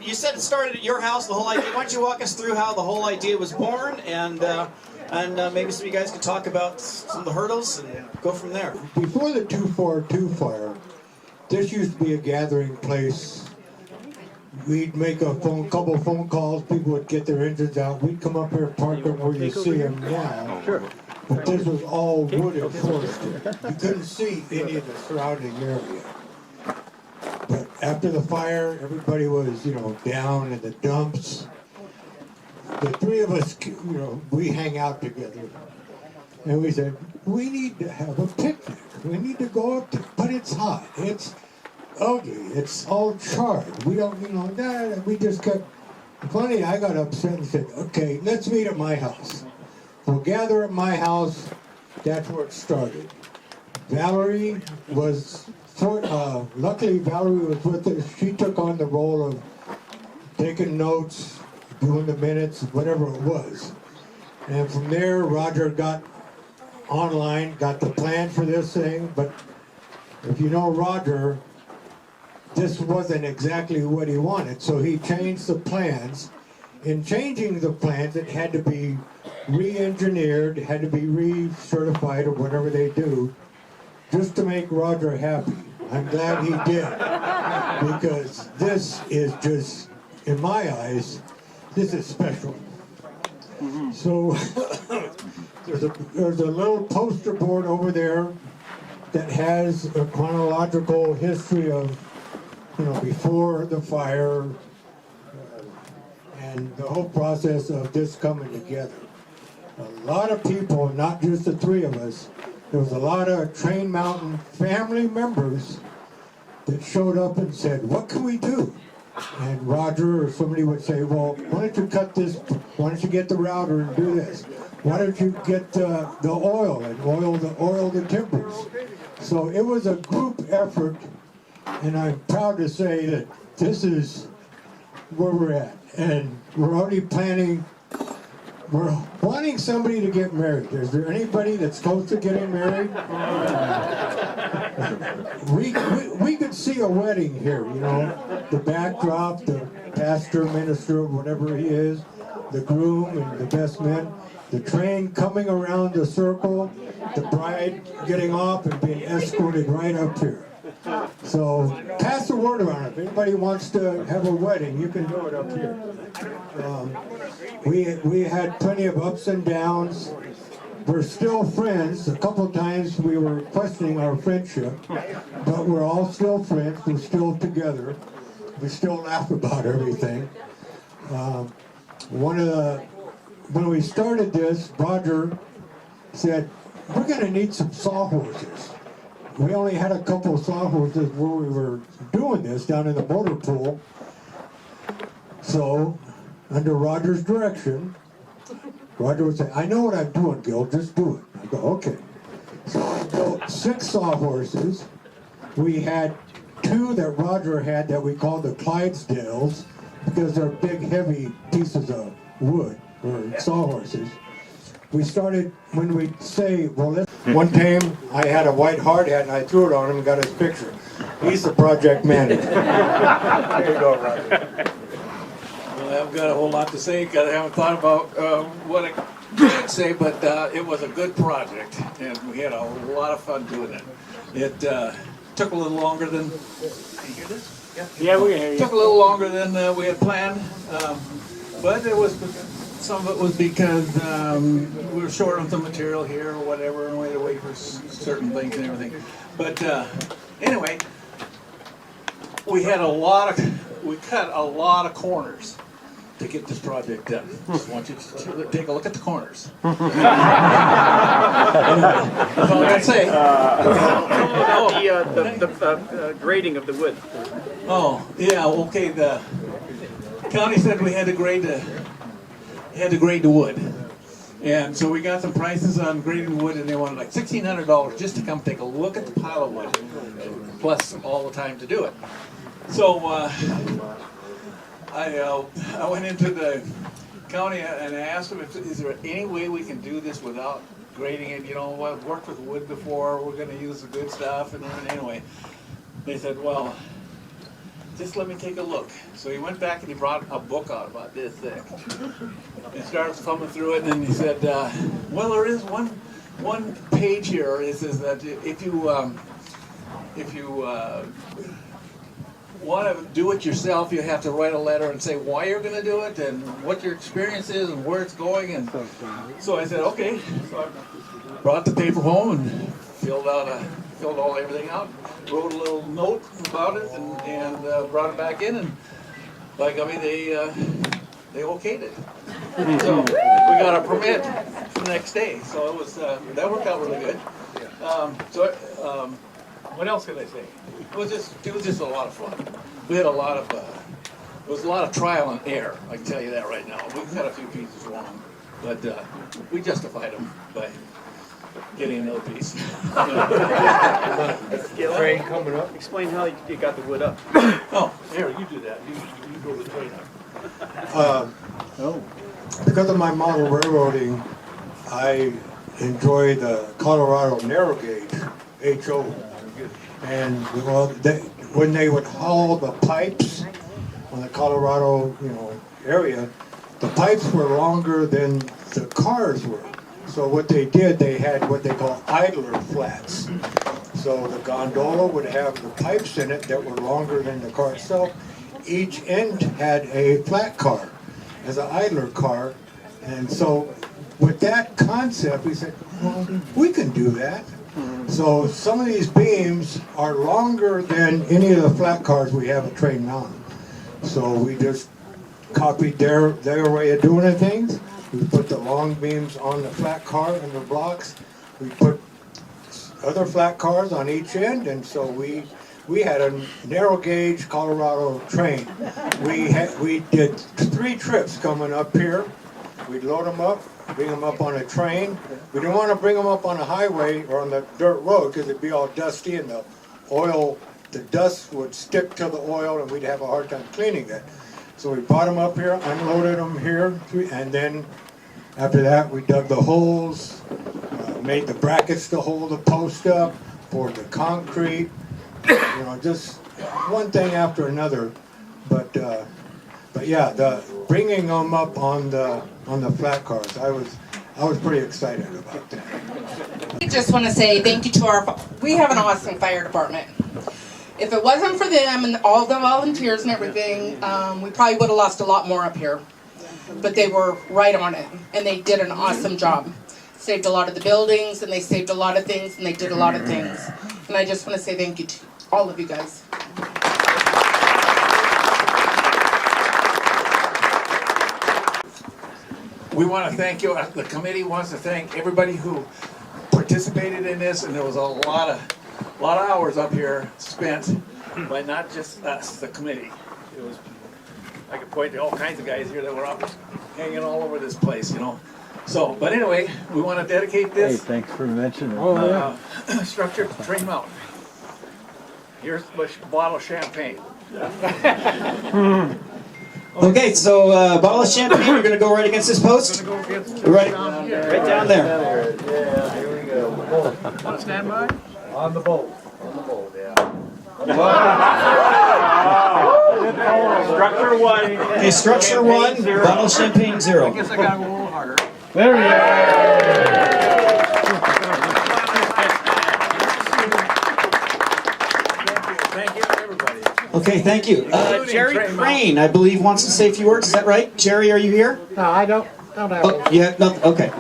you said it started at your house, the whole idea. Why don't you walk us through how the whole idea was born, and maybe some of you guys could talk about some of the hurdles and go from there. Before the 242 fire, this used to be a gathering place. We'd make a couple phone calls, people would get their engines out, we'd come up here and park them where you see them now. Sure. But this was all wood and forested. You couldn't see any of the surrounding area. But after the fire, everybody was, down in the dumps. The three of us, we hang out together. And we said, we need to have a picnic. We need to go up there, but it's hot. It's ugly. It's all charred. We don't, we just kept. Funny, I got upset and said, okay, let's meet at my house. We'll gather at my house. That's where it started. Valerie was, luckily Valerie was with us. She took on the role of taking notes, doing the minutes, whatever it was. And from there, Roger got online, got the plan for this thing, but if you know Roger, this wasn't exactly what he wanted, so he changed the plans. In changing the plans, it had to be re-engineered, it had to be re-certified or whatever they do, just to make Roger happy. I'm glad he did, because this is just, in my eyes, this is special. So there's a little poster board over there that has a chronological history of, before the fire and the whole process of this coming together. A lot of people, not just the three of us, there was a lot of Train Mountain family members that showed up and said, what can we do? And Roger or somebody would say, well, why don't you cut this, why don't you get the router and do this? Why don't you get the oil and oil the timbers? So it was a group effort, and I'm proud to say that this is where we're at. And we're already planning, we're wanting somebody to get married. Is there anybody that's close to getting married? We could see a wedding here, the backdrop, the pastor, minister, whatever he is, the groom and the best men, the train coming around the circle, the bride getting off and being escorted right up here. So pass the word around. If anybody wants to have a wedding, you can do it up here. We had plenty of ups and downs. We're still friends. A couple of times we were questioning our friendship, but we're all still friends. We're still together. We still laugh about everything. When we started this, Roger said, we're going to need some sawhorses. We only had a couple of sawhorses where we were doing this down in the motor pool. So, under Roger's direction, Roger would say, I know what I'm doing, Gil, just do it. I go, okay. So I built 6 sawhorses. We had 2 that Roger had that we called the Clydesdales, because they're big, heavy pieces of wood, or sawhorses. We started, when we say, well, one time I had a white hard hat and I threw it on him and got his picture. He's the project manager. There you go, Roger. Well, I haven't got a whole lot to say because I haven't thought about what I could say, but it was a good project and we had a lot of fun doing it. It took a little longer than, can you hear this? Yeah, we can hear you. Took a little longer than we had planned, but it was, some of it was because we were short on some material here or whatever, and we had to wait for certain things and everything. But anyway, we cut a lot of corners to get this project done. Just want you to take a look at the corners. That's all I gotta say. The grading of the wood. Oh, yeah, okay, the county said we had to grade the wood. And so we got some prices on grading wood, and they wanted like $1,600 just to come take a look at the pile of wood, plus all the time to do it. So I went into the county and I asked them, is there any way we can do this without grading it? I've worked with wood before, we're going to use the good stuff. And anyway, they said, well, just let me take a look. So he went back and he brought a book out about this thick. He started thumbing through it, and then he said, well, there is one page here. It says that if you want to do it yourself, you have to write a letter and say why you're going to do it and what your experience is and where it's going. And so I said, okay. So I brought the paper home and filled everything out, wrote a little note about it, and brought it back in. And by gummy, they okayed it. So we got a permit the next day. So it was that worked out really good. What else can I say? It was just a lot of fun. We had a lot of it was a lot of trial and error. I can tell you that right now. We had a few pieces wrong, but we justified them by getting another piece. Train coming up. Explain how you got the wood up. Oh, here, you do that. You go to the train up. Because of my model railroading, I enjoy the Colorado narrow gauge, HO. And well, when they would haul the pipes on the Colorado, area, the pipes were longer than the cars were. So what they did, they had what they call idler flats. So the gondola would have the pipes in it that were longer than the car itself. Each end had a flat car as an idler car. And so with that concept, we said, well, we can do that. So some of these beams are longer than any of the flat cars we have at Train Mountain. So we just copied their way of doing things. We put the long beams on the flat car and the blocks. We put other flat cars on each end, and so we had a narrow gauge Colorado train. We did 3 trips coming up here. We'd load them up, bring them up on a train. We didn't want to bring them up on a highway or on the dirt road because it'd be all dusty and the dust would stick to the oil and we'd have a hard time cleaning that. So we brought them up here, unloaded them here, and then after that we dug the holes, made the brackets to hold the post up, poured the concrete, just one thing after another. But yeah, the bringing them up on the flat cars, I was pretty excited about that. I just want to say thank you to we have an awesome fire department. If it wasn't for them and all the volunteers and everything, we probably would have lost a lot more up here. But they were right on it, and they did an awesome job. Saved a lot of the buildings, and they saved a lot of things, and they did a lot of things. And I just want to say thank you to all of you guys. We want to thank you. The committee wants to thank everybody who participated in this, and there was a lot of hours up here spent by not just us, the committee. I could point to all kinds of guys here that were up hanging all over this place, So, but anyway, we want to dedicate this. Hey, thanks for mentioning it. Structure to Train Mountain. Here's a bottle of champagne. Okay, so bottle of champagne. We're going to go right against this post. Right down there. Yeah, here we go. Want to stand by? On the boat, yeah. Structure 1. Okay, structure 1, bottle of champagne 0. I guess I got to go a little harder. There we go. Thank you, everybody. Okay, thank you. Jerry Crane, I believe, wants to say a few words. Is that right? Jerry, are you here? No, I don't have Oh, yeah, nothing. Okay.